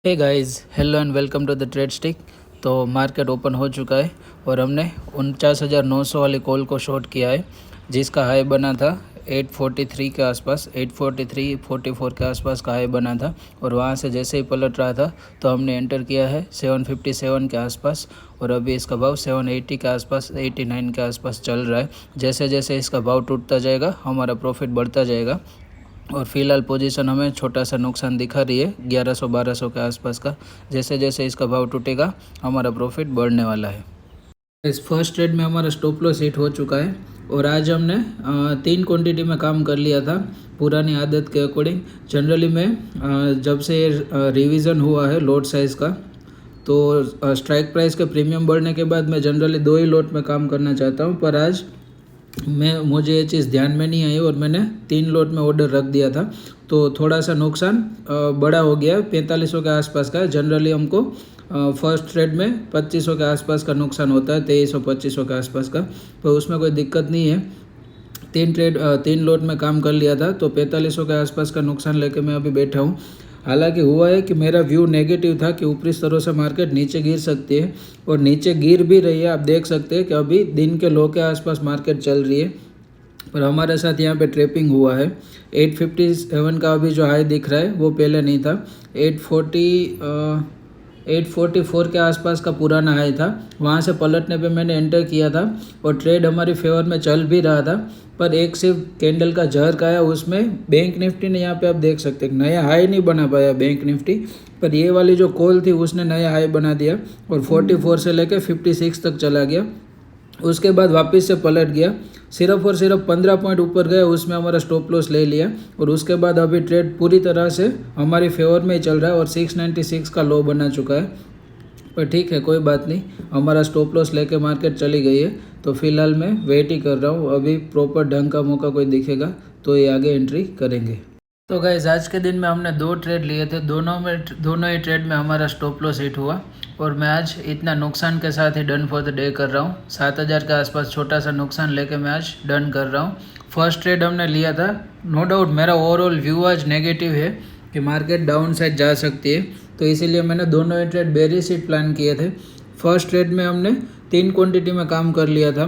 Hey guys, hello and welcome to the trade stick. तो market open हो चुका है और हमने 49,900 वाली कॉल को शॉर्ट किया है, जिसका हाई बना था 843 के आसपास, 843-44 के आसपास का हाई बना था। और वहाँ से जैसे ही पलट रहा था तो हमने एंटर किया है 757 के आसपास, और अभी इसका भाव 780 के आसपास, 89 के आसपास चल रहा है। जैसे जैसे इसका भाव टूटता जाएगा हमारा प्रॉफिट बढ़ता जाएगा। और फिलहाल पोजीशन हमें छोटा सा नुकसान दिखा रही है 1100-1200 के आसपास का। जैसे जैसे इसका भाव टूटेगा हमारा प्रॉफिट बढ़ने वाला है। इस फर्स्ट ट्रेड में हमारा स्टॉप लॉस हिट हो चुका है और आज हमने 3 क्वांटिटी में काम कर लिया था पुरानी आदत के अकॉर्डिंग। जनरली मैं जब से रिवीजन हुआ है लॉट साइज़ का, तो स्ट्राइक प्राइस के प्रीमियम बढ़ने के बाद मैं जनरली 2 ही लॉट में काम करना चाहता हूँ, पर आज मुझे ये चीज़ ध्यान में नहीं आई और मैंने 3 लॉट में ऑर्डर रख दिया था। तो थोड़ा सा नुकसान बड़ा हो गया, 4500 के आसपास का। जनरली हमको फर्स्ट ट्रेड में 2500 के आसपास का नुकसान होता है, 2300-2500 के आसपास का, तो उसमें कोई दिक्कत नहीं है। 3 लॉट में काम कर लिया था तो 4500 के आसपास का नुकसान लेके मैं अभी बैठा हूँ। हालांकि हुआ है कि मेरा व्यू नेगेटिव था कि ऊपरी स्तरों से मार्केट नीचे गिर सकती है, और नीचे गिर भी रही है। आप देख सकते हैं कि अभी दिन के लो के आसपास मार्केट चल रही है, पर हमारे साथ यहाँ पे ट्रैपिंग हुआ है। 857 का अभी जो हाई दिख रहा है वो पहले नहीं था, 844 के आसपास का पुराना हाई था। वहाँ से पलटने पे मैंने एंटर किया था और ट्रेड हमारी फेवर में चल भी रहा था, पर एक सिर्फ कैंडल का झर्क आया उसमें। बैंक निफ्टी ने यहाँ पे आप देख सकते हैं नया हाई नहीं बना पाया बैंक निफ्टी, पर ये वाली जो कॉल थी उसने नया हाई बना दिया और 44 से लेकर 56 तक चला गया। उसके बाद वापस से पलट गया, सिर्फ और सिर्फ 15 पॉइंट ऊपर गया, उसमें हमारा स्टॉप लॉस ले लिया। और उसके बाद अभी ट्रेड पूरी तरह से हमारी फेवर में ही चल रहा है और 696 का लो बना चुका है। पर ठीक है, कोई बात नहीं, हमारा स्टॉप लॉस लेके मार्केट चली गई है, तो फिलहाल मैं वेट ही कर रहा हूँ। अभी प्रॉपर ढंग का मौका कोई दिखेगा तो ये आगे एंट्री करेंगे। तो गाइस, आज के दिन में हमने 2 ट्रेड लिए थे, दोनों ही ट्रेड में हमारा स्टॉप लॉस हिट हुआ और मैं आज इतना नुकसान के साथ ही डन फॉर द डे कर रहा हूँ। 7000 के आसपास छोटा सा नुकसान लेके मैं आज डन कर रहा हूँ। फर्स्ट ट्रेड हमने लिया था, नो डाउट मेरा ओवरऑल व्यू आज नेगेटिव है कि मार्केट डाउन साइड जा सकती है, तो इसीलिए मैंने दोनों ही ट्रेड बेरी सीट प्लान किए थे। फर्स्ट ट्रेड में हमने 3 क्वांटिटी में काम कर लिया था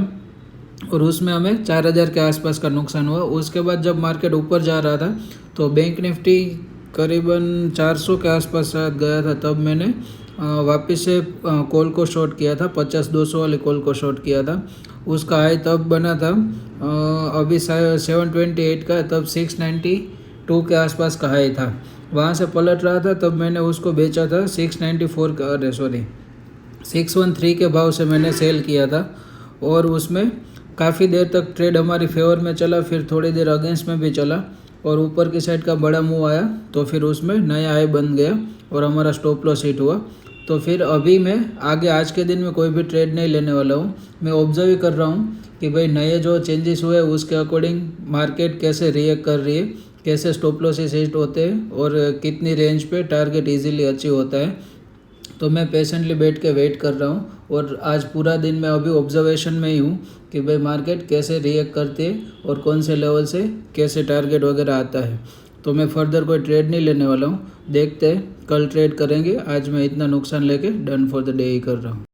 और उसमें हमें 4000 के आसपास का नुकसान हुआ। उसके बाद जब मार्केट ऊपर जा रहा था तो बैंक निफ्टी करीबन 400 के आसपास शायद गया था, तब मैंने वापस से कॉल को शॉर्ट किया था, 50-200 वाले कॉल को शॉर्ट किया था। उसका हाई तब बना था अभी 728 का, तब 692 के आसपास का हाई था। वहाँ से पलट रहा था तब मैंने उसको बेचा था 694 का, अरे सॉरी 613 के भाव से मैंने सेल किया था। और उसमें काफ़ी देर तक ट्रेड हमारी फेवर में चला, फिर थोड़ी देर अगेंस्ट में भी चला और ऊपर की साइड का बड़ा मूव आया तो फिर उसमें नया हाई बन गया और हमारा स्टॉप लॉस हिट हुआ। तो फिर अभी मैं आगे आज के दिन में कोई भी ट्रेड नहीं लेने वाला हूँ। मैं ऑब्जर्व ही कर रहा हूँ कि भाई नए जो चेंजेस हुए उसके अकॉर्डिंग मार्केट कैसे रिएक्ट कर रही है, कैसे स्टॉप लॉसेस हिट होते हैं और कितनी रेंज पे टारगेट इजीली अचीव होता है। तो मैं पेशेंटली बैठ के वेट कर रहा हूँ और आज पूरा दिन मैं अभी ऑब्जर्वेशन में ही हूँ कि भाई मार्केट कैसे रिएक्ट करती है और कौन से लेवल से कैसे टारगेट वगैरह आता है। तो मैं फर्दर कोई ट्रेड नहीं लेने वाला हूँ, देखते हैं कल ट्रेड करेंगे। आज मैं इतना नुकसान लेके डन फॉर द डे ही कर रहा हूँ।